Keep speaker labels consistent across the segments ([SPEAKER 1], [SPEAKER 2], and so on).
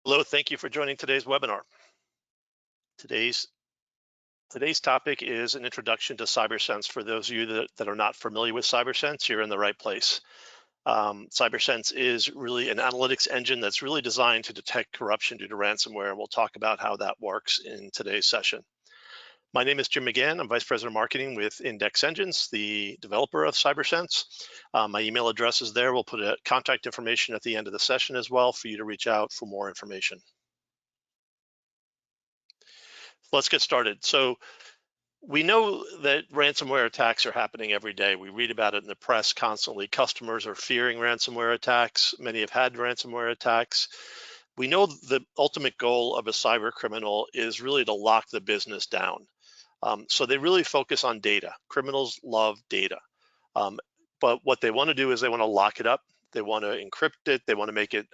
[SPEAKER 1] Hello, thank you for joining today's webinar. Today's today's topic is an introduction to CyberSense. For those of you that are not familiar with CyberSense, you're in the right place. CyberSense is really an analytics engine that's really designed to detect corruption due to ransomware, and we'll talk about how that works in today's session. My name is Jim McGann. I'm Vice President of Marketing with Index Engines, the developer of CyberSense. My email address is there. We'll put a contact information at the end of the session as well for you to reach out for more information. Let's get started. So we know that ransomware attacks are happening every day. We read about it in the press constantly. Customers are fearing ransomware attacks. Many have had ransomware attacks. We know the ultimate goal of a cyber criminal is really to lock the business down. So they really focus on data. Criminals love data. Um, but what they want to do is they want to lock it up. They want to encrypt it. They want to make it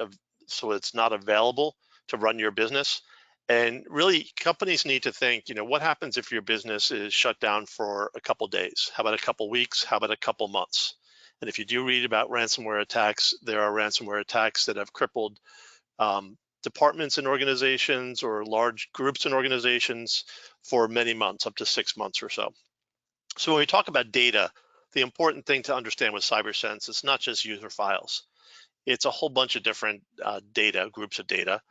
[SPEAKER 1] so it's not available to run your business. And really, companies need to think, what happens if your business is shut down for a couple days? How about a couple weeks? How about a couple months? And if you do read about ransomware attacks, there are ransomware attacks that have crippled departments and organizations or large groups and organizations for many months, up to 6 months or so. So when we talk about data, the important thing to understand with CyberSense is not just user files. It's a whole bunch of different data, groups of data,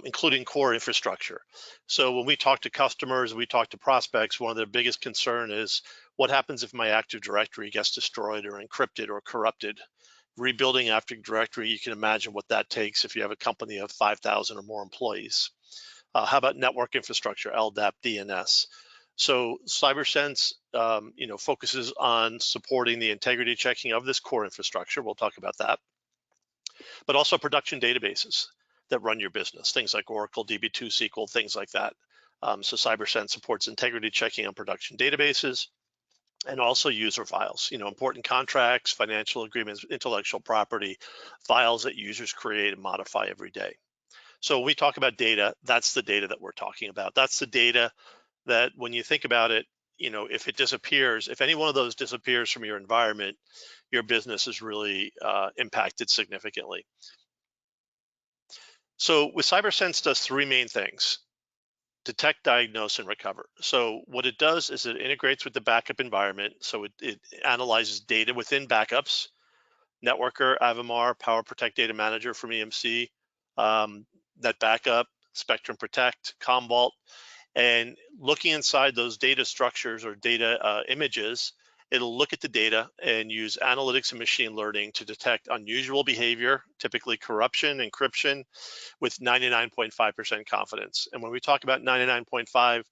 [SPEAKER 1] including core infrastructure. So when we talk to customers, we talk to prospects, one of their biggest concern is what happens if my Active Directory gets destroyed or encrypted or corrupted? Rebuilding Active Directory, you can imagine what that takes if you have a company of 5,000 or more employees. How about network infrastructure, LDAP, DNS? So CyberSense, focuses on supporting the integrity checking of this core infrastructure. We'll talk about that, but also production databases that run your business, things like Oracle, DB2, SQL, things like that. So CyberSense supports integrity checking on production databases and also user files, important contracts, financial agreements, intellectual property, files that users create and modify every day. So when we talk about data, that's the data that we're talking about. That's the data that when you think about it, if it disappears, if any one of those disappears from your environment, your business is really impacted significantly. So with CyberSense does three main things: detect, diagnose, and recover. So what it does is it integrates with the backup environment. So it analyzes data within backups, Networker, Avamar, Power Protect Data Manager from EMC, that backup, Spectrum Protect, Commvault, and looking inside those data structures or data images, it'll look at the data and use analytics and machine learning to detect unusual behavior, typically corruption, encryption, with 99.5% confidence. And when we talk about 99.5,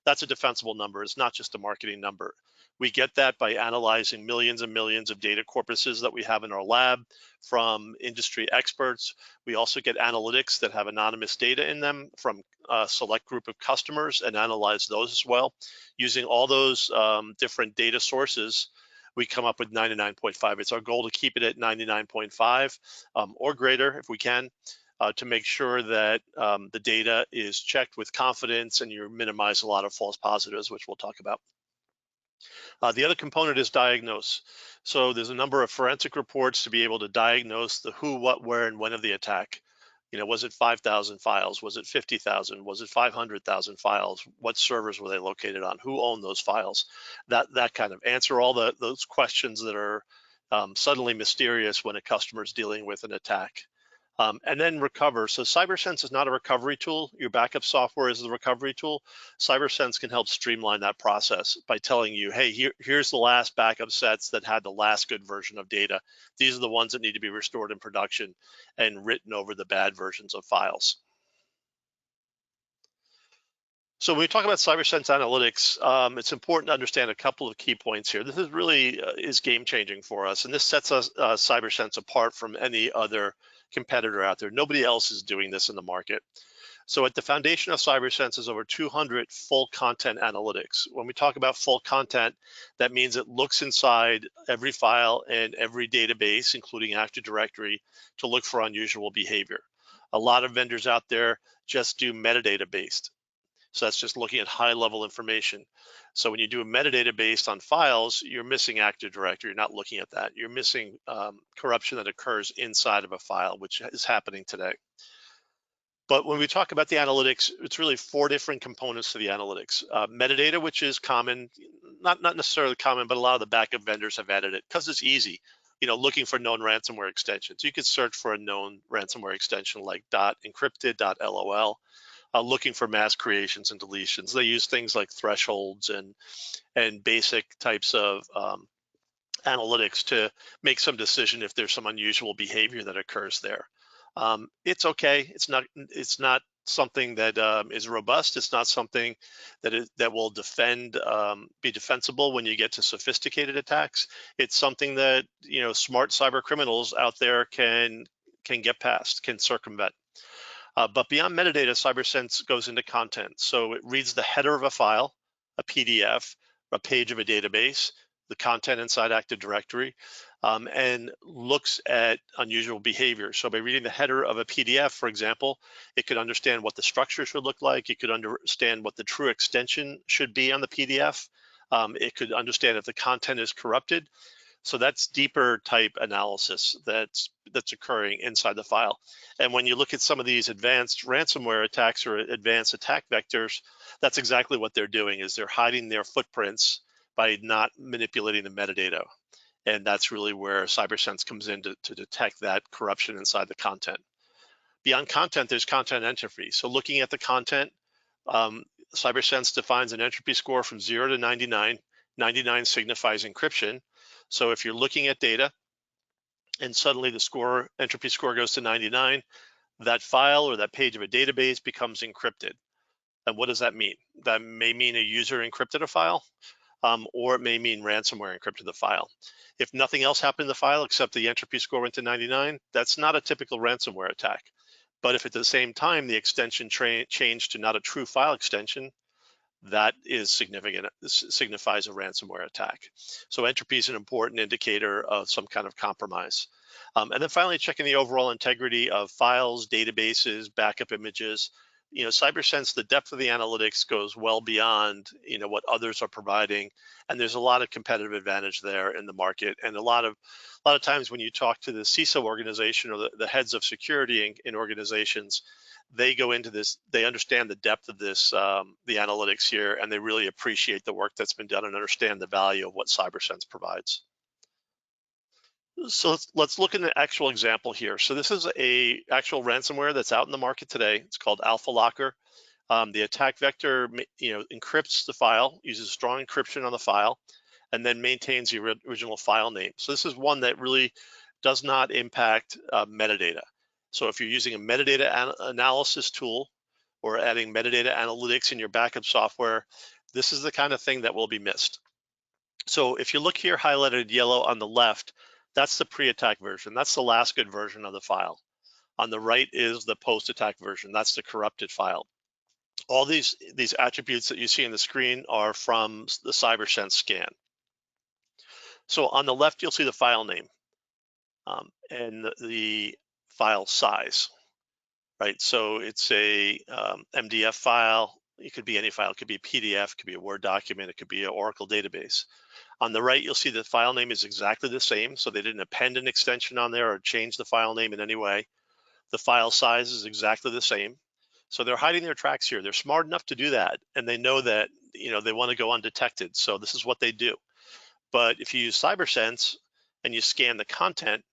[SPEAKER 1] that's a defensible number. It's not just a marketing number. We get that by analyzing millions and millions of data corpuses that we have in our lab from industry experts. We also get analytics that have anonymous data in them from a select group of customers and analyze those as well. Using all those different data sources, we come up with 99.5. It's our goal to keep it at 99.5 or greater if we can, to make sure that the data is checked with confidence and you minimize a lot of false positives, which we'll talk about. The other component is diagnose. So there's a number of forensic reports to be able to diagnose the who, what, where, and when of the attack. Was it 5,000 files? Was it 50,000? Was it 500,000 files? What servers were they located on? Who owned those files? That kind of answer all those questions that are suddenly mysterious when a customer is dealing with an attack. And then recover. So CyberSense is not a recovery tool. Your backup software is the recovery tool. CyberSense can help streamline that process by telling you, hey, here's the last backup sets that had the last good version of data. These are the ones that need to be restored in production and written over the bad versions of files. So when we talk about CyberSense Analytics, it's important to understand a couple of key points here. This is really is game changing for us, and this sets us CyberSense apart from any other competitor out there. Nobody else is doing this in the market. So at the foundation of CyberSense is over 200 full content analytics. When we talk about full content, that means it looks inside every file and every database, including Active Directory, to look for unusual behavior. A lot of vendors out there just do metadata based. So that's just looking at high level information. So when you do a metadata based on files, you're missing Active Directory. You're not looking at that. You're missing corruption that occurs inside of a file, which is happening today. But when we talk about the analytics, it's really 4 different components to the analytics. Metadata, which is common, not necessarily common, but a lot of the backup vendors have added it because it's easy. Looking for known ransomware extensions. You could search for a known ransomware extension like .encrypted, .lol, looking for mass creations and deletions. They use things like thresholds and basic types of analytics to make some decision if there's some unusual behavior that occurs there. It's okay. It's not something that is robust. It's not something that will be defensible when you get to sophisticated attacks. It's something that smart cyber criminals out there can get past, can circumvent. But beyond metadata, CyberSense goes into content. So it reads the header of a file, a PDF, a page of a database, the content inside Active Directory, and looks at unusual behavior. So by reading the header of a PDF, for example, it could understand what the structure should look like. It could understand what the true extension should be on the PDF. It could understand if the content is corrupted. So that's deeper type analysis that's occurring inside the file. And when you look at some of these advanced ransomware attacks or advanced attack vectors, that's exactly what they're doing, is they're hiding their footprints by not manipulating the metadata. And that's really where CyberSense comes in to detect that corruption inside the content. Beyond content, there's content entropy. So looking at the content, CyberSense defines an entropy score from 0 to 99. 99 signifies encryption. So if you're looking at data and suddenly the entropy score goes to 99, that file or that page of a database becomes encrypted. And what does that mean? That may mean a user encrypted a file, or it may mean ransomware encrypted the file. If nothing else happened to the file except the entropy score went to 99, that's not a typical ransomware attack. But if at the same time the extension changed to not a true file extension, that is significant. This signifies a ransomware attack. So entropy is an important indicator of some kind of compromise. And then finally, checking the overall integrity of files, databases, backup images. CyberSense, the depth of the analytics goes well beyond what others are providing, and there's a lot of competitive advantage there in the market. And a lot of times when you talk to the CISO organization or the heads of security in organizations, they go into this, they understand the depth of this, the analytics here, and they really appreciate the work that's been done and understand the value of what CyberSense provides. So let's look at an actual example here. So this is a actual ransomware that's out in the market today. It's called Alpha Locker. The attack vector, encrypts the file, uses strong encryption on the file, and then maintains the original file name. So this is one that really does not impact metadata. So if you're using a metadata analysis tool or adding metadata analytics in your backup software, this is the kind of thing that will be missed. So if you look here highlighted yellow on the left, that's the pre-attack version. That's the last good version of the file. On the right is the post-attack version. That's the corrupted file. All these attributes that you see on the screen are from the CyberSense scan. So on the left, you'll see the file name and the file size, right? So it's a MDF file. It could be any file. It could be a PDF, it could be a Word document, it could be an Oracle database. On the right, you'll see the file name is exactly the same. So they didn't append an extension on there or change the file name in any way. The file size is exactly the same. So they're hiding their tracks here. They're smart enough to do that. And they know that, they want to go undetected. So this is what they do. But if you use CyberSense and you scan the content,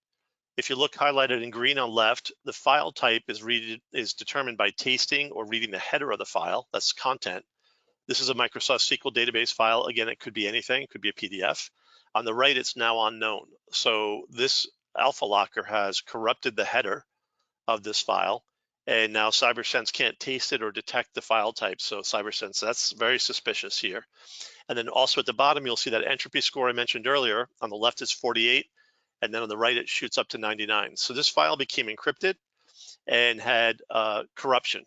[SPEAKER 1] if you look highlighted in green on left, the file type is determined by tasting or reading the header of the file. That's content. This is a Microsoft SQL database file. Again, it could be anything. It could be a PDF. On the right, it's now unknown. So this Alpha Locker has corrupted the header of this file, and now CyberSense can't taste it or detect the file type. So CyberSense, that's very suspicious here. And then also at the bottom, you'll see that entropy score I mentioned earlier. On the left is 48, and then on the right, it shoots up to 99. So this file became encrypted and had corruption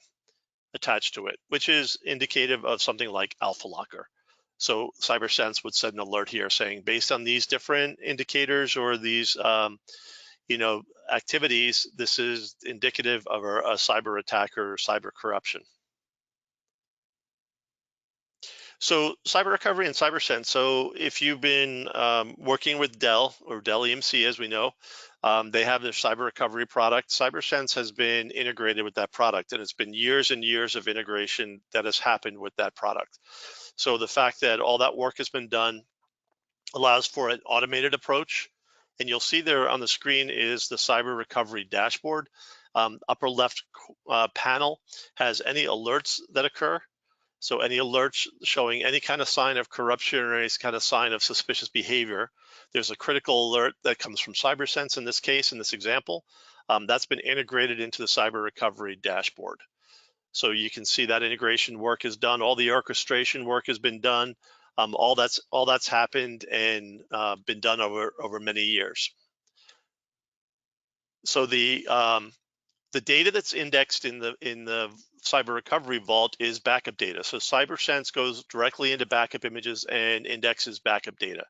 [SPEAKER 1] attached to it, which is indicative of something like Alpha Locker. So CyberSense would send an alert here saying, based on these different indicators or these activities, this is indicative of a cyber attack or cyber corruption. So cyber recovery and CyberSense. So if you've been working with Dell or Dell EMC, as we know, They have their cyber recovery product. CyberSense has been integrated with that product, and it's been years and years of integration that has happened with that product. So the fact that all that work has been done allows for an automated approach. And you'll see there on the screen is the cyber recovery dashboard. Upper left panel has any alerts that occur. So any alerts showing any kind of sign of corruption or any kind of sign of suspicious behavior. There's a critical alert that comes from CyberSense in this case, in this example. That's been integrated into the cyber recovery dashboard. So you can see that integration work is done. All the orchestration work has been done. All that's happened and been done over many years. So the data that's indexed in the cyber recovery vault is backup data. So CyberSense goes directly into backup images and indexes backup data.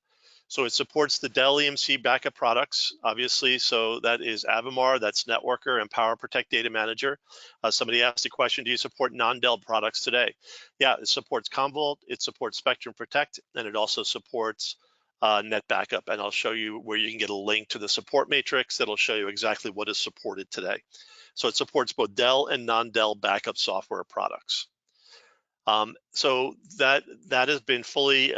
[SPEAKER 1] So it supports the Dell EMC backup products, obviously. So that is Avamar, that's Networker, and PowerProtect Data Manager. Somebody asked the question, do you support non-Dell products today? Yeah, it supports Commvault, it supports Spectrum Protect, and it also supports Net Backup. And I'll show you where you can get a link to the support matrix that'll show you exactly what is supported today. So it supports both Dell and non-Dell backup software products. So that has been fully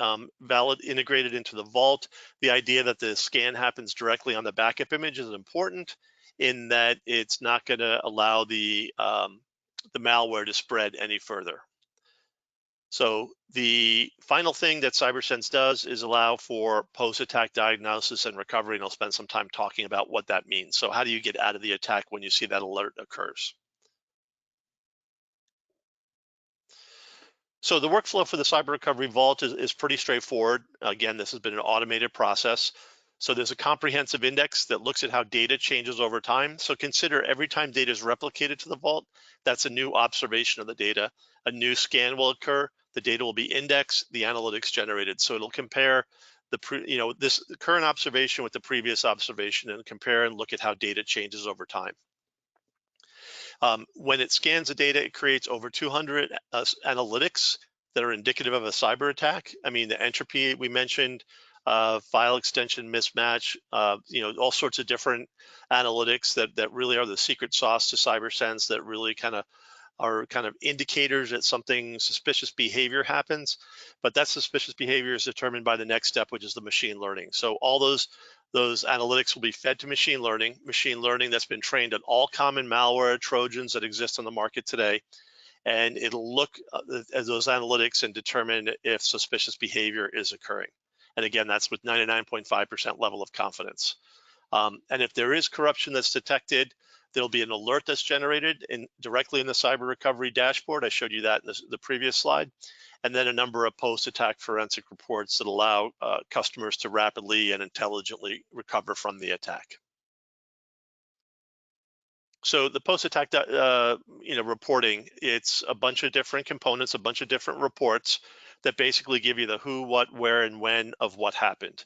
[SPEAKER 1] integrated into the vault. The idea that the scan happens directly on the backup image is important in that it's not going to allow the malware to spread any further. So the final thing that CyberSense does is allow for post-attack diagnosis and recovery, and I'll spend some time talking about what that means. So how do you get out of the attack when you see that alert occurs? So the workflow for the Cyber Recovery Vault is pretty straightforward. Again, this has been an automated process. So there's a comprehensive index that looks at how data changes over time. So consider every time data is replicated to the vault, that's a new observation of the data. A new scan will occur, the data will be indexed, the analytics generated. So it'll compare this current observation with the previous observation and compare and look at how data changes over time. When it scans the data, it creates over 200 analytics that are indicative of a cyber attack. I mean, the entropy we mentioned, file extension mismatch, all sorts of different analytics that really are the secret sauce to CyberSense that really are kind of indicators that something suspicious behavior happens, but that suspicious behavior is determined by the next step, which is the machine learning. So all those analytics will be fed to machine learning that's been trained on all common malware, Trojans that exist on the market today, and it'll look at those analytics and determine if suspicious behavior is occurring. And again, that's with 99.5% level of confidence. And if there is corruption that's detected, there'll be an alert that's generated directly in the cyber recovery dashboard. I showed you that in the previous slide. And then a number of post-attack forensic reports that allow customers to rapidly and intelligently recover from the attack. So the post-attack reporting, it's a bunch of different components, a bunch of different reports that basically give you the who, what, where, and when of what happened.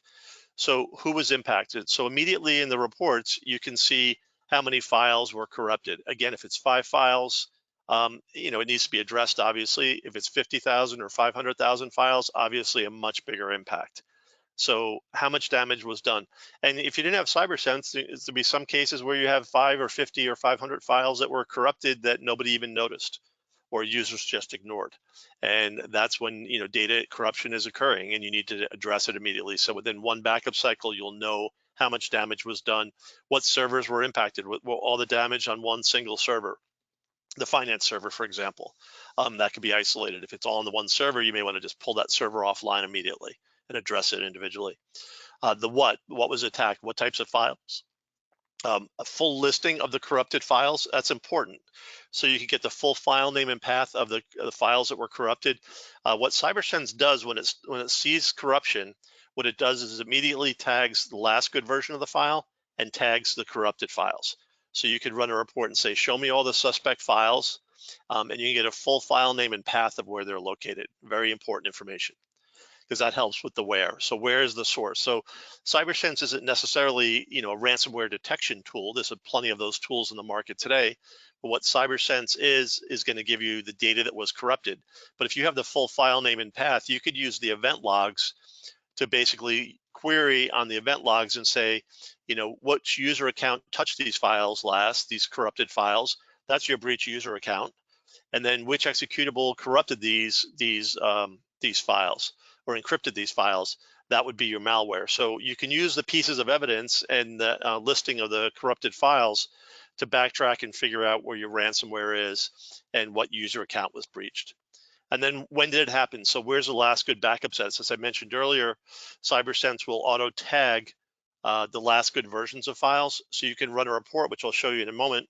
[SPEAKER 1] So who was impacted? So immediately in the reports, you can see how many files were corrupted. Again, if it's 5 files, it needs to be addressed, obviously. If it's 50,000 or 500,000 files, obviously a much bigger impact. So how much damage was done? And if you didn't have CyberSense, there'd be some cases where you have 5 or 50 or 500 files that were corrupted that nobody even noticed or users just ignored. And that's when data corruption is occurring and you need to address it immediately. So within one backup cycle, you'll know how much damage was done, what servers were impacted, all the damage on one single server. The finance server, for example, that could be isolated. If it's all on the one server, you may want to just pull that server offline immediately and address it individually. The what was attacked, what types of files. A full listing of the corrupted files, that's important. So you can get the full file name and path of the files that were corrupted. What CyberSense does when it sees corruption, what it does is immediately tags the last good version of the file and tags the corrupted files. So you could run a report and say, show me all the suspect files, and you can get a full file name and path of where they're located. Very important information, because that helps with the where. So where is the source? So CyberSense isn't necessarily a ransomware detection tool. There's plenty of those tools in the market today. But what CyberSense is going to give you the data that was corrupted. But if you have the full file name and path, you could use the event logs to basically query on the event logs and say, which user account touched these files last, these corrupted files. That's your breach user account. And then which executable corrupted these files or encrypted these files. That would be your malware. So you can use the pieces of evidence and the listing of the corrupted files to backtrack and figure out where your ransomware is and what user account was breached. And then when did it happen? So where's the last good backup sets? As I mentioned earlier, CyberSense will auto tag the last good versions of files. So you can run a report, which I'll show you in a moment,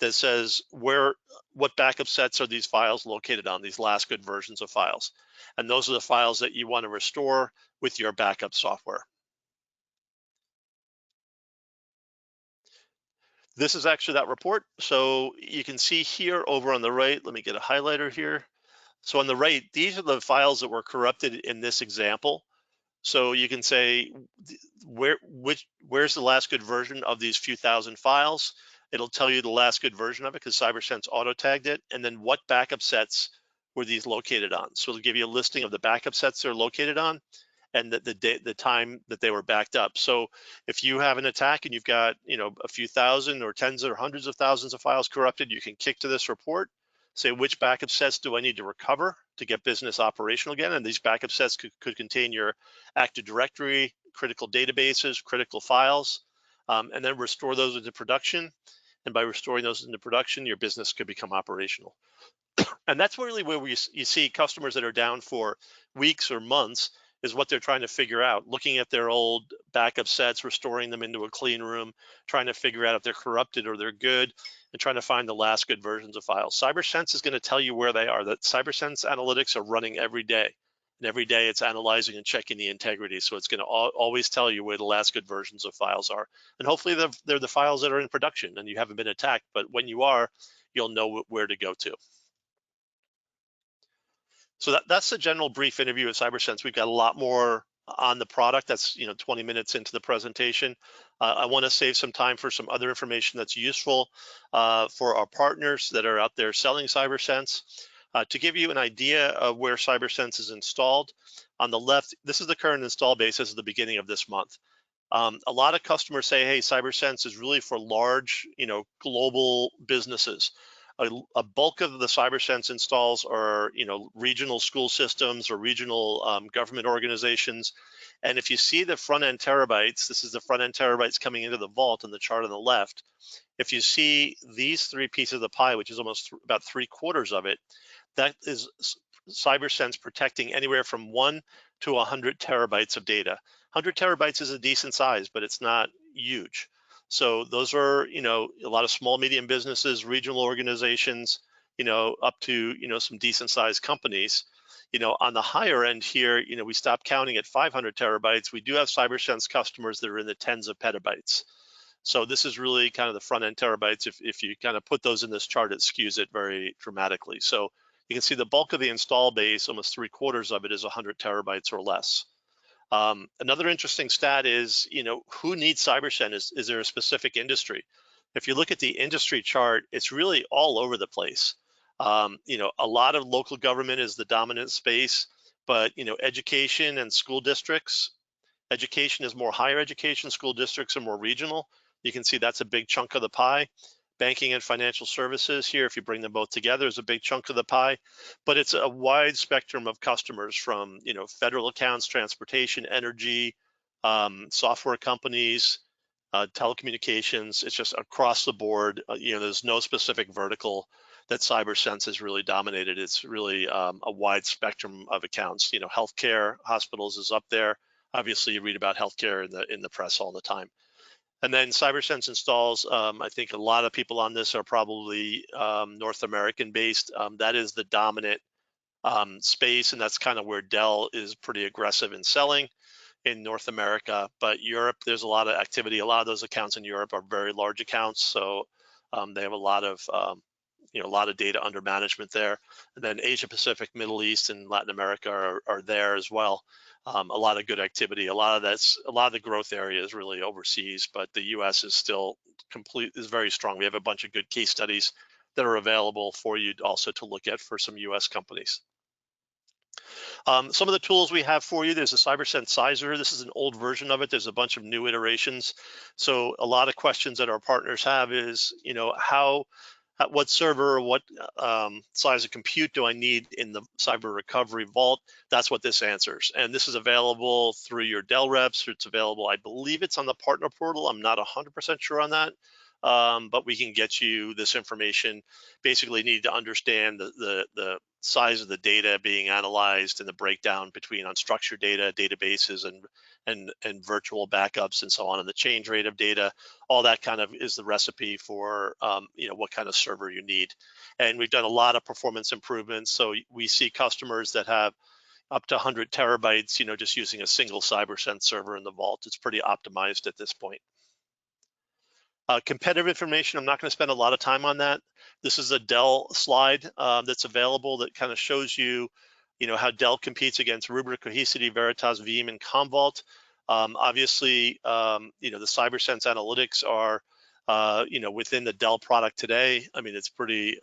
[SPEAKER 1] that says what backup sets are these files located on, these last good versions of files. And those are the files that you want to restore with your backup software. This is actually that report. So you can see here over on the right, let me get a highlighter here. So on the right, these are the files that were corrupted in this example. So you can say where's the last good version of these few thousand files. It'll tell you the last good version of it because CyberSense auto tagged it, and then what backup sets were these located on. So it'll give you a listing of the backup sets they're located on and the time that they were backed up. So if you have an attack and you've got a few thousand or tens or hundreds of thousands of files corrupted, you can kick to this report, say which backup sets do I need to recover to get business operational again. And these backup sets could contain your Active Directory, critical databases, critical files, and then restore those into production. And by restoring those into production, your business could become operational. And that's really where you see customers that are down for weeks or months is what they're trying to figure out, looking at their old backup sets, restoring them into a clean room, trying to figure out if they're corrupted or they're good, and trying to find the last good versions of files. CyberSense is going to tell you where they are. That CyberSense Analytics are running every day. And every day it's analyzing and checking the integrity. So it's going to always tell you where the last good versions of files are. And hopefully they're the files that are in production and you haven't been attacked. But when you are, you'll know where to go to. So that's the general brief interview of CyberSense. We've got a lot more on the product. That's 20 minutes into the presentation. I want to save some time for some other information that's useful for our partners that are out there selling CyberSense. To give you an idea of where CyberSense is installed, on the left, this is the current install base as of the beginning of this month. A lot of customers say, hey, CyberSense is really for large, global businesses. A bulk of the CyberSense installs are, regional school systems or regional government organizations. And if you see the front end terabytes, this is the front end terabytes coming into the vault in the chart on the left. If you see these three pieces of the pie, which is almost about 3/4 of it, that is CyberSense protecting anywhere from 1 to 100 terabytes of data. 100 terabytes is a decent size, but it's not huge. So those are, a lot of small, medium businesses, regional organizations, up to, some decent sized companies. On the higher end here, we stopped counting at 500 terabytes. We do have CyberSense customers that are in the tens of petabytes. So this is really kind of the front end terabytes. If you kind of put those in this chart, it skews it very dramatically. So you can see the bulk of the install base, almost 3/4 of it is 100 terabytes or less. Another interesting stat is, who needs CyberSense? Is there a specific industry? If you look at the industry chart, it's really all over the place. A lot of local government is the dominant space, but education and school districts. Education is more higher education, school districts are more regional. You can see that's a big chunk of the pie. Banking and financial services here, if you bring them both together, is a big chunk of the pie, but it's a wide spectrum of customers from, federal accounts, transportation, energy, software companies, telecommunications. It's just across the board. There's no specific vertical that CyberSense has really dominated. It's really a wide spectrum of accounts. Healthcare, hospitals is up there. Obviously, you read about healthcare in the press all the time. And then CyberSense installs, I think a lot of people on this are probably North American based. That is the dominant space, and that's kind of where Dell is pretty aggressive in selling in North America. But Europe, there's a lot of activity. A lot of those accounts in Europe are very large accounts, so they have a lot of data under management there. And then Asia Pacific, Middle East, and Latin America are there as well. A lot of good activity. A lot of the growth area is really overseas, but the U.S. is still is very strong. We have a bunch of good case studies that are available for you also to look at for some U.S. companies. Some of the tools we have for you, there's a CyberSense Sizer. This is an old version of it. There's a bunch of new iterations. So a lot of questions that our partners have is, what server, what size of compute do I need in the cyber recovery vault? That's what this answers. And this is available through your Dell reps. It's available, I believe it's on the partner portal. I'm not 100% sure on that. But we can get you this information. Basically need to understand the size of the data being analyzed and the breakdown between unstructured data, databases, and virtual backups and so on, and the change rate of data. All that kind of is the recipe for what kind of server you need. And we've done a lot of performance improvements. So we see customers that have up to 100 terabytes, just using a single CyberSense server in the vault. It's pretty optimized at this point. Competitive information, I'm not going to spend a lot of time on that. This is a Dell slide that's available that kind of shows you, how Dell competes against Rubrik, Cohesity, Veritas, Veeam, and Commvault. Obviously, the CyberSense Analytics are, within the Dell product today. I mean, it's pretty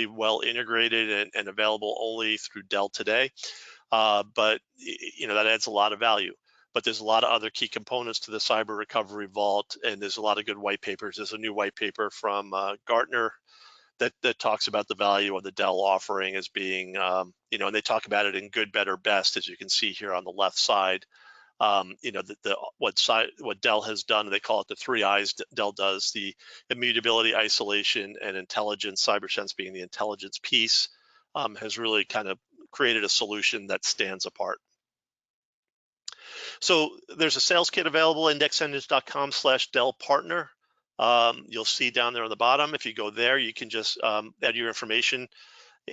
[SPEAKER 1] well integrated and available only through Dell today. But that adds a lot of value. But there's a lot of other key components to the cyber recovery vault, and there's a lot of good white papers. There's a new white paper from Gartner that talks about the value of the Dell offering as being, and they talk about it in good, better, best, as you can see here on the left side. What Dell has done, they call it the 3 I's Dell does: the immutability, isolation, and intelligence. CyberSense being the intelligence piece, has really kind of created a solution that stands apart. So there's a sales kit available, indexengines.com/Dell partner. You'll see down there on the bottom. If you go there, you can just add your information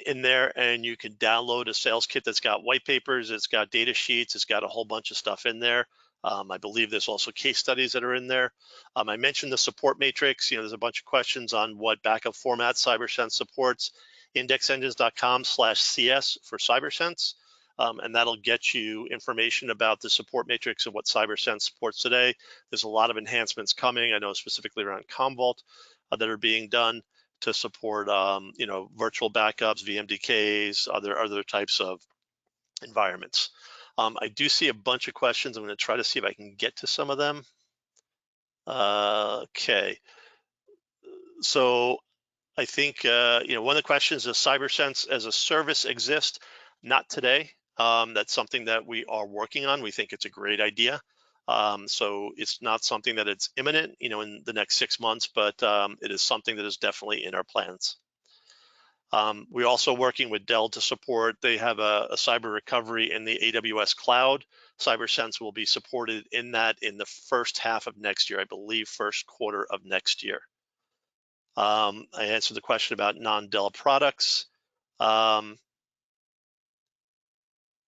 [SPEAKER 1] in there, and you can download a sales kit that's got white papers, it's got data sheets, it's got a whole bunch of stuff in there. I believe there's also case studies that are in there. I mentioned the support matrix. There's a bunch of questions on what backup format CyberSense supports. Indexengines.com/CS for CyberSense. And that'll get you information about the support matrix and what CyberSense supports today. There's a lot of enhancements coming, I know specifically around Commvault, that are being done to support virtual backups, VMDKs, other types of environments. I do see a bunch of questions. I'm going to try to see if I can get to some of them. Okay. So I think one of the questions is, CyberSense as a service exist? Not today. That's something that we are working on. We think it's a great idea. So it's not something that it's imminent, in the next 6 months, but it is something that is definitely in our plans. We're also working with Dell to support. They have a cyber recovery in the AWS cloud. CyberSense will be supported in that in the first half of next year, I believe first quarter of next year. I answered the question about non-Dell products.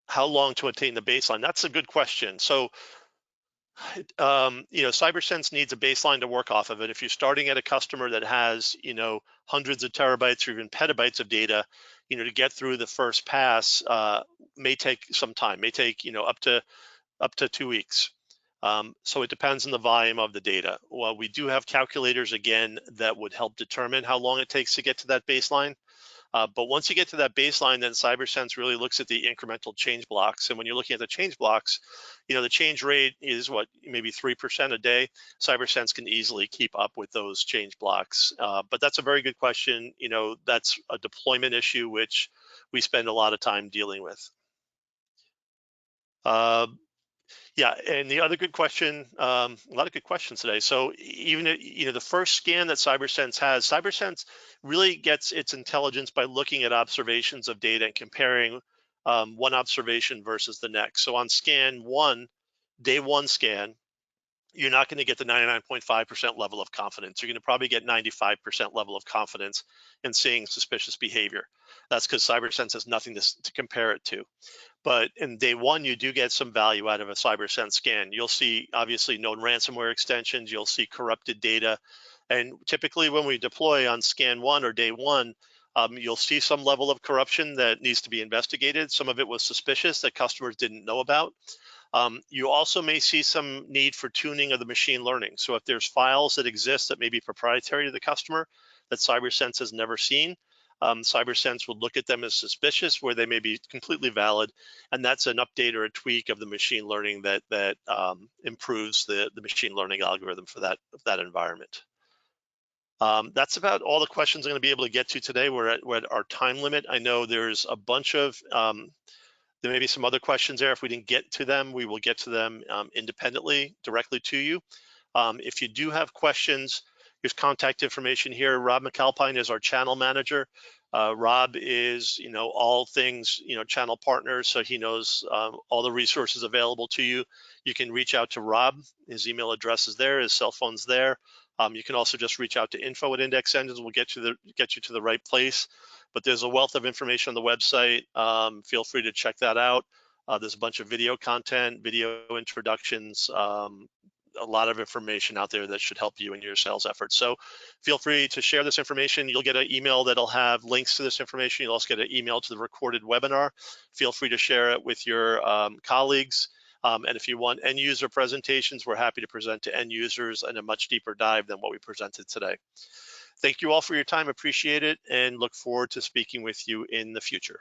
[SPEAKER 1] How long to attain the baseline? That's a good question. So, CyberSense needs a baseline to work off of it. If you're starting at a customer that has, hundreds of terabytes or even petabytes of data, to get through the first pass may take some time, may take, up to 2 weeks. So it depends on the volume of the data. Well, we do have calculators, again, that would help determine how long it takes to get to that baseline. But once you get to that baseline, then CyberSense really looks at the incremental change blocks. And when you're looking at the change blocks, the change rate is maybe 3% a day. CyberSense can easily keep up with those change blocks. But that's a very good question. That's a deployment issue, which we spend a lot of time dealing with. Yeah, and the other good question, a lot of good questions today. So even, the first scan that CyberSense has, CyberSense really gets its intelligence by looking at observations of data and comparing one observation versus the next. So on scan one, day one scan, you're not going to get the 99.5% level of confidence. You're going to probably get 95% level of confidence in seeing suspicious behavior. That's because CyberSense has nothing to compare it to. But in day one, you do get some value out of a CyberSense scan. You'll see, obviously, known ransomware extensions. You'll see corrupted data. And typically when we deploy on scan one or day one, you'll see some level of corruption that needs to be investigated. Some of it was suspicious that customers didn't know about. You also may see some need for tuning of the machine learning. So if there's files that exist that may be proprietary to the customer that CyberSense has never seen, CyberSense would look at them as suspicious where they may be completely valid, and that's an update or a tweak of the machine learning that improves the machine learning algorithm for that environment. That's about all the questions I'm going to be able to get to today. We're at our time limit. I know there's a bunch of there may be some other questions there. If we didn't get to them, we will get to them independently, directly to you. If you do have questions, here's contact information here. Rob McAlpine is our channel manager. Rob is, all things, channel partners, so he knows all the resources available to you. You can reach out to Rob. His email address is there. His cell phone's there. You can also just reach out to info@Index Engines. We'll get you to the right place. But there's a wealth of information on the website. Feel free to check that out. There's a bunch of video content, video introductions, a lot of information out there that should help you in your sales efforts. So feel free to share this information. You'll get an email that'll have links to this information. You'll also get an email to the recorded webinar. Feel free to share it with your colleagues. And if you want end user presentations, we're happy to present to end users in a much deeper dive than what we presented today. Thank you all for your time. Appreciate it, and look forward to speaking with you in the future.